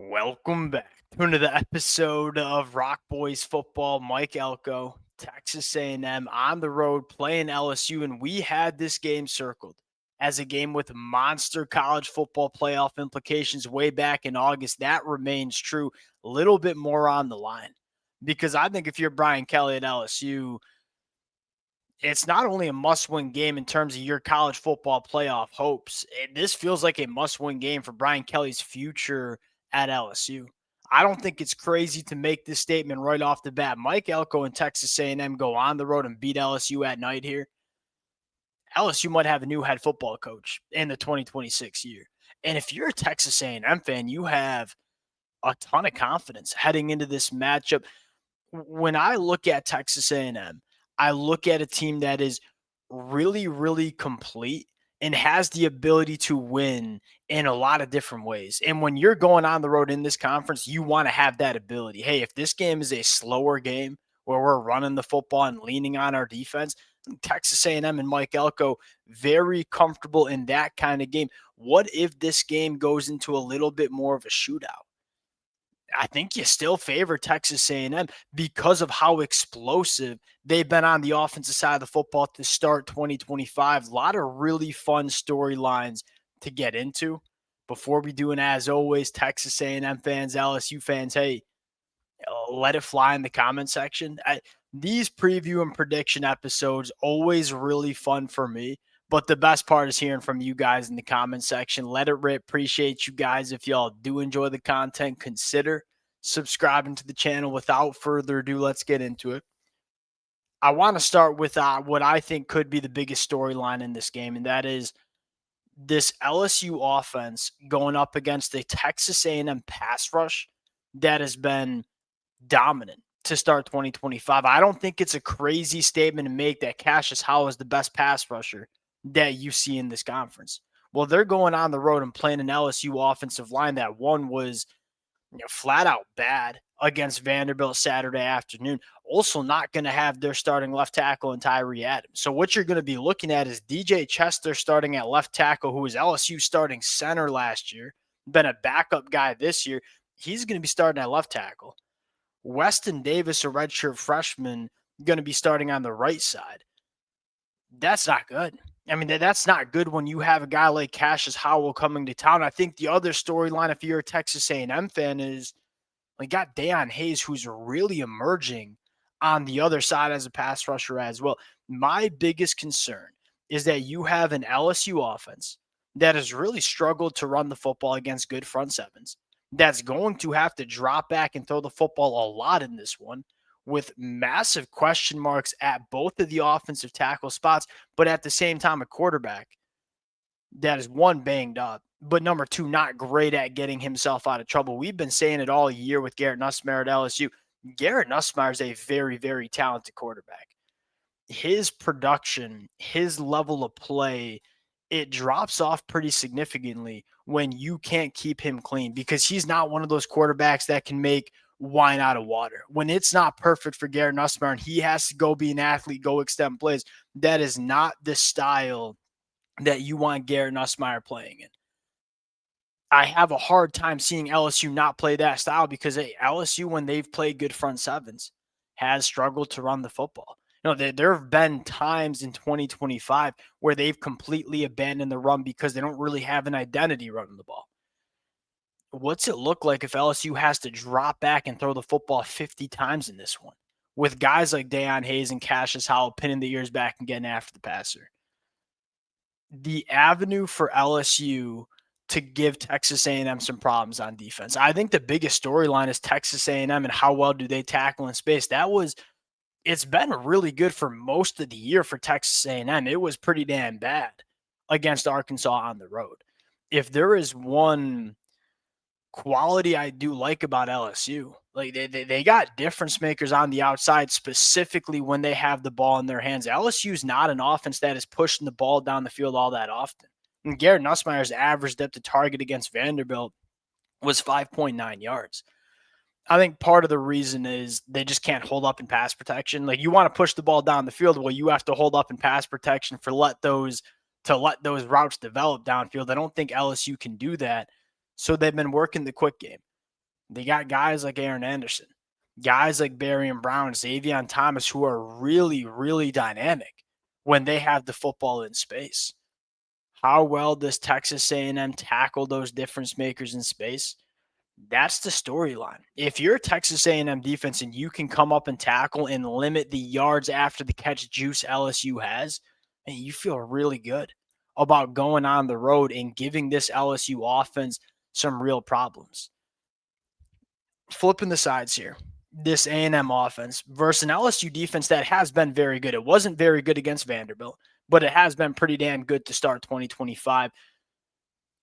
Welcome back to another episode of Rock Boys Football. Mike Elko, Texas A&M on the road playing LSU, and we had this game circled as a game with monster college football playoff implications way back in August. That remains true. A little bit more on the line because I think if you're Brian Kelly at LSU, it's not only a must-win game in terms of your college football playoff hopes. This feels like a must-win game for Brian Kelly's future at LSU. I don't think it's crazy to make this statement right off the bat. Mike Elko and Texas A&M go on the road and beat LSU at night here. LSU might have a new head football coach in the 2026 year. And if you're a Texas A&M fan, you have a ton of confidence heading into this matchup. When I look at Texas A&M, I look at a team that is really, really complete and has the ability to win in a lot of different ways. And when you're going on the road in this conference, you want to have that ability. Hey, if this game is a slower game where we're running the football and leaning on our defense, Texas A&M and Mike Elko very comfortable in that kind of game. What if this game goes into a little bit more of a shootout? I think you still favor Texas A&M because of how explosive they've been on the offensive side of the football to start 2025. A lot of really fun storylines to get into. Before we do, and as always, Texas A&M fans, LSU fans, hey, let it fly in the comment section. These preview and prediction episodes always really fun for me. But the best part is hearing from you guys in the comment section. Let it rip. Appreciate you guys. If y'all do enjoy the content, consider subscribing to the channel. Without further ado, let's get into it. I want to start with what I think could be the biggest storyline in this game, and that is this LSU offense going up against a Texas A&M pass rush that has been dominant to start 2025. I don't think it's a crazy statement to make that Cassius Howell is the best pass rusher that you see in this conference. Well, they're going on the road and playing an LSU offensive line that one was flat out bad against Vanderbilt Saturday afternoon. Also not going to have their starting left tackle in Tyree Adams. So what you're going to be looking at is DJ Chester starting at left tackle, who was LSU starting center last year, been a backup guy this year. He's going to be starting at left tackle. Weston Davis, a redshirt freshman, going to be starting on the right side. That's not good. I mean, that's not good when you have a guy like Cassius Howell coming to town. I think the other storyline, if you're a Texas A&M fan, is like got Deion Hayes, who's really emerging on the other side as a pass rusher as well. My biggest concern is that you have an LSU offense that has really struggled to run the football against good front sevens. That's going to have to drop back and throw the football a lot in this one, with massive question marks at both of the offensive tackle spots, but at the same time, a quarterback that is one, banged up, but number two, not great at getting himself out of trouble. We've been saying it all year with Garrett Nussmeier at LSU. Garrett Nussmeier is a very, very talented quarterback. His production, his level of play, it drops off pretty significantly when you can't keep him clean, because he's not one of those quarterbacks that can make wine out of water. When it's not perfect for Garrett Nussmeier and he has to go be an athlete, go extend plays, that is not the style that you want Garrett Nussmeier playing in. I have a hard time seeing LSU not play that style because LSU, when they've played good front sevens, has struggled to run the football. There have been times in 2025 where they've completely abandoned the run because they don't really have an identity running the ball. What's it look like if LSU has to drop back and throw the football 50 times in this one, with guys like Deion Hayes and Cassius Howell pinning the ears back and getting after the passer? The avenue for LSU to give Texas A&M some problems on defense. I think the biggest storyline is Texas A&M and how well do they tackle in space. It's been really good for most of the year for Texas A&M. It was pretty damn bad against Arkansas on the road. If there is one quality I do like about LSU, like they got difference makers on the outside, specifically when they have the ball in their hands. LSU is not an offense that is pushing the ball down the field all that often. And Garrett Nussmeier's average depth of target against Vanderbilt was 5.9 yards. I think part of the reason is they just can't hold up in pass protection. Like, you want to push the ball down the field, well, you have to hold up in pass protection to let those routes develop downfield. I don't think LSU can do that. So they've been working the quick game. They got guys like Aaron Anderson, guys like Barry and Brown, Xavier Thomas, who are really, really dynamic when they have the football in space. How well does Texas A&M tackle those difference makers in space? That's the storyline. If you're a Texas A&M defense and you can come up and tackle and limit the yards after the catch juice LSU has, and you feel really good about going on the road and giving this LSU offense some real problems. Flipping the sides here, this A&M offense versus an LSU defense that has been very good. It wasn't very good against Vanderbilt, but it has been pretty damn good to start 2025.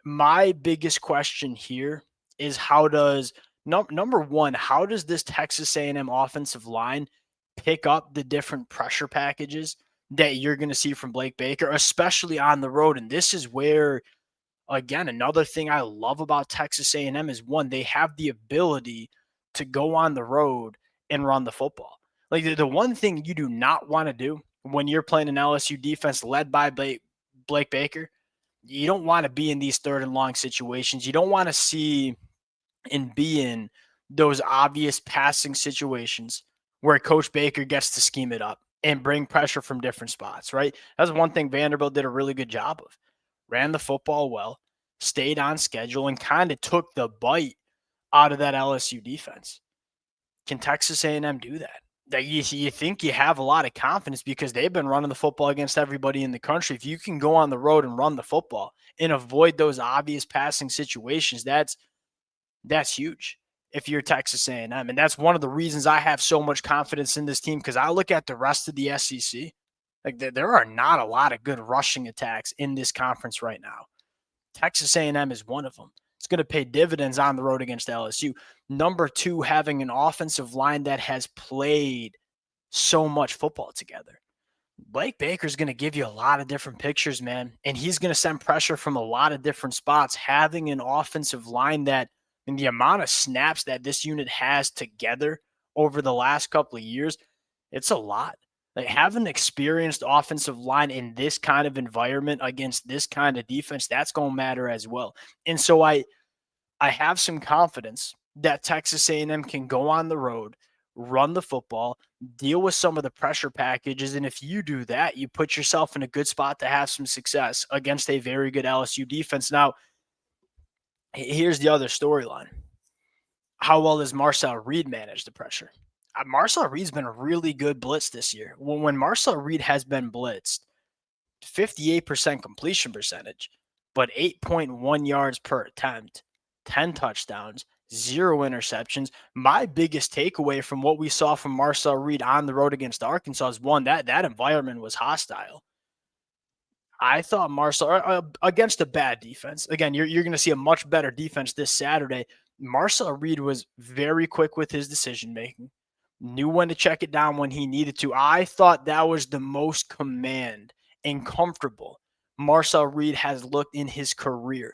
My biggest question here is how does number one, how does this Texas A&M offensive line pick up the different pressure packages that you're going to see from Blake Baker, especially on the road? And this is where, again, another thing I love about Texas A&M is one, they have the ability to go on the road and run the football. Like the one thing you do not want to do when you're playing an LSU defense led by Blake Baker, you don't want to be in these third and long situations. You don't want to see and be in those obvious passing situations where Coach Baker gets to scheme it up and bring pressure from different spots, right? That's one thing Vanderbilt did a really good job of. Ran the football well, stayed on schedule, and kind of took the bite out of that LSU defense. Can Texas A&M do that? That you think you have a lot of confidence because they've been running the football against everybody in the country. If you can go on the road and run the football and avoid those obvious passing situations, that's huge if you're Texas A&M. And that's one of the reasons I have so much confidence in this team because I look at the rest of the SEC. Like there are not a lot of good rushing attacks in this conference right now. Texas A&M is one of them. It's going to pay dividends on the road against LSU. Number two, having an offensive line that has played so much football together. Blake Baker's going to give you a lot of different pictures, man, and he's going to send pressure from a lot of different spots. Having an offensive line that, and the amount of snaps that this unit has together over the last couple of years, it's a lot. Like having an experienced offensive line in this kind of environment against this kind of defense, that's going to matter as well. And so I have some confidence that Texas A&M can go on the road, run the football, deal with some of the pressure packages, and if you do that, you put yourself in a good spot to have some success against a very good LSU defense. Now, here's the other storyline. How well does Marcel Reed manage the pressure? Marcel Reed's been a really good blitz this year. When Marcel Reed has been blitzed, 58% completion percentage, but 8.1 yards per attempt, 10 touchdowns, 0 interceptions. My biggest takeaway from what we saw from Marcel Reed on the road against Arkansas is one, that environment was hostile. I thought Marcel against a bad defense. Again, you're going to see a much better defense this Saturday. Marcel Reed was very quick with his decision making, knew when to check it down when he needed to. I thought that was the most command and comfortable Marcel Reed has looked in his career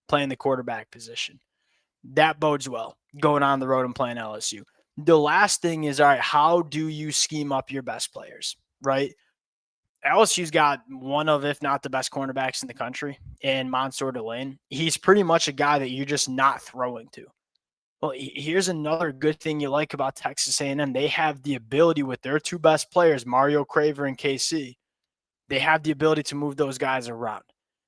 playing the quarterback position. That bodes well going on the road and playing LSU. The last thing is, all right, how do you scheme up your best players, right? LSU's got one of, if not the best cornerbacks in the country in Mansour Delane. He's pretty much a guy that you're just not throwing to. Well, here's another good thing you like about Texas A&M. They have the ability with their two best players, Mario Craver and KC. They have the ability to move those guys around.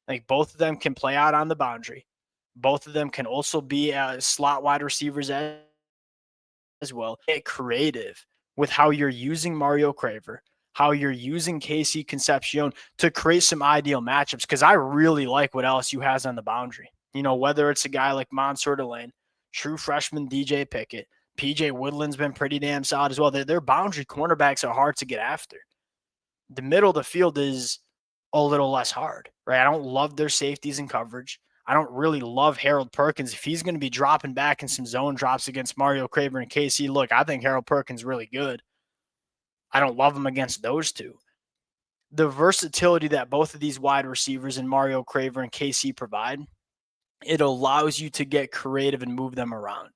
Like both of them can play out on the boundary. Both of them can also be slot wide receivers as well. Get creative with how you're using Mario Craver, how you're using KC Concepcion to create some ideal matchups. Because I really like what LSU has on the boundary. You know, whether it's a guy like Mansour Delane, true freshman DJ Pickett, PJ Woodland's been pretty damn solid as well. Their boundary cornerbacks are hard to get after. The middle of the field is a little less hard, right? I don't love their safeties and coverage. I don't really love Harold Perkins. If he's going to be dropping back in some zone drops against Mario Craver and KC, look, I think Harold Perkins is really good. I don't love him against those two. The versatility that both of these wide receivers in Mario Craver and KC provide, it allows you to get creative and move them around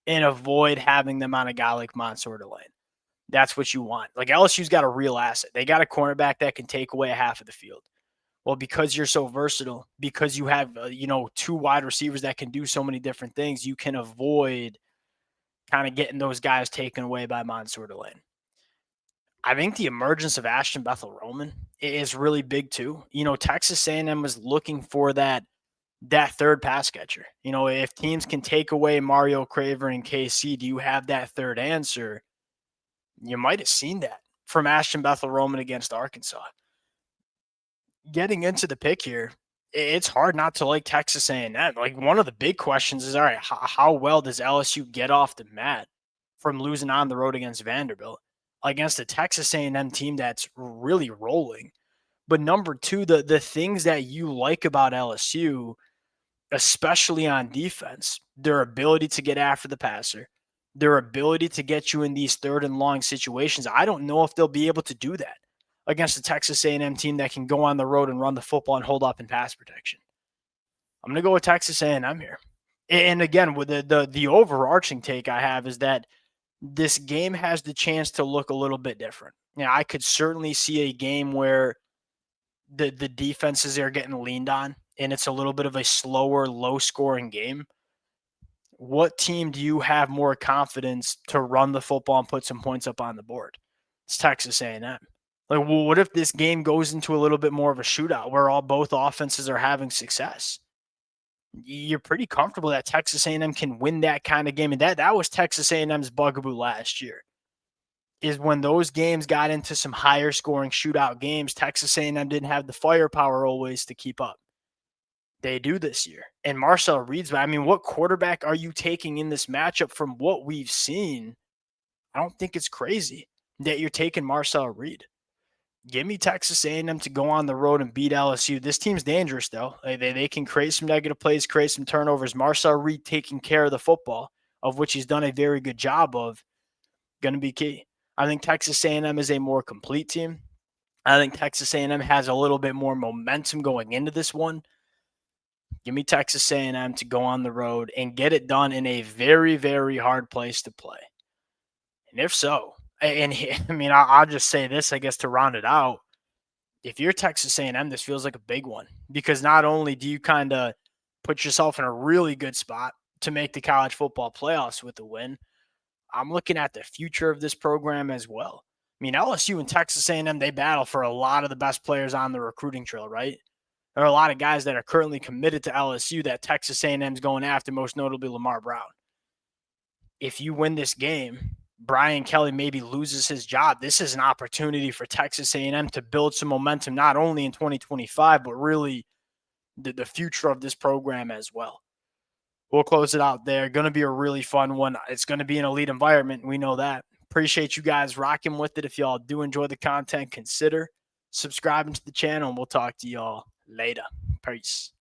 and avoid having them on a guy like Mansour Delane. That's what you want. Like LSU's got a real asset. They got a cornerback that can take away a half of the field. Well, because you're so versatile, because you have, two wide receivers that can do so many different things, you can avoid kind of getting those guys taken away by Mansour Delane. I think the emergence of Ashton Bethel-Roman is really big too. Texas A&M was looking for that third pass catcher. If teams can take away Mario Craver and KC, do you have that third answer? You might have seen that from Ashton Bethel-Roman against Arkansas. Getting into the pick here, it's hard not to like Texas A&M. Like, one of the big questions is, all right, how well does LSU get off the mat from losing on the road against Vanderbilt, against a Texas A&M team that's really rolling? But number two, the things that you like about LSU, especially on defense, their ability to get after the passer, their ability to get you in these third and long situations. I don't know if they'll be able to do that against a Texas A&M team that can go on the road and run the football and hold up in pass protection. I'm going to go with Texas A&M here. And again, with the overarching take I have is that this game has the chance to look a little bit different. I could certainly see a game where the defenses are getting leaned on and it's a little bit of a slower, low-scoring game. What team do you have more confidence to run the football and put some points up on the board? It's Texas A&M. Like, well, what if this game goes into a little bit more of a shootout where both offenses are having success? You're pretty comfortable that Texas A&M can win that kind of game, and that was Texas A&M's bugaboo last year. Is when those games got into some higher scoring shootout games, Texas A&M didn't have the firepower always to keep up. They do this year. And Marcel Reed's, what quarterback are you taking in this matchup from what we've seen? I don't think it's crazy that you're taking Marcel Reed. Give me Texas A&M to go on the road and beat LSU. This team's dangerous, though. They can create some negative plays, create some turnovers. Marcel Reed taking care of the football, of which he's done a very good job of, going to be key. I think Texas A&M is a more complete team. I think Texas A&M has a little bit more momentum going into this one. Give me Texas A&M to go on the road and get it done in a very, very hard place to play. And if so, and I'll just say this, I guess, to round it out. If you're Texas A&M, this feels like a big one because not only do you kind of put yourself in a really good spot to make the college football playoffs with the win, I'm looking at the future of this program as well. LSU and Texas A&M, they battle for a lot of the best players on the recruiting trail, right? There are a lot of guys that are currently committed to LSU that Texas A&M is going after, most notably Lamar Brown. If you win this game, Brian Kelly maybe loses his job. This is an opportunity for Texas A&M to build some momentum, not only in 2025, but really the future of this program as well. We'll close it out there. Going to be a really fun one. It's going to be an elite environment. We know that. Appreciate you guys rocking with it. If y'all do enjoy the content, consider subscribing to the channel, and we'll talk to y'all later. Peace.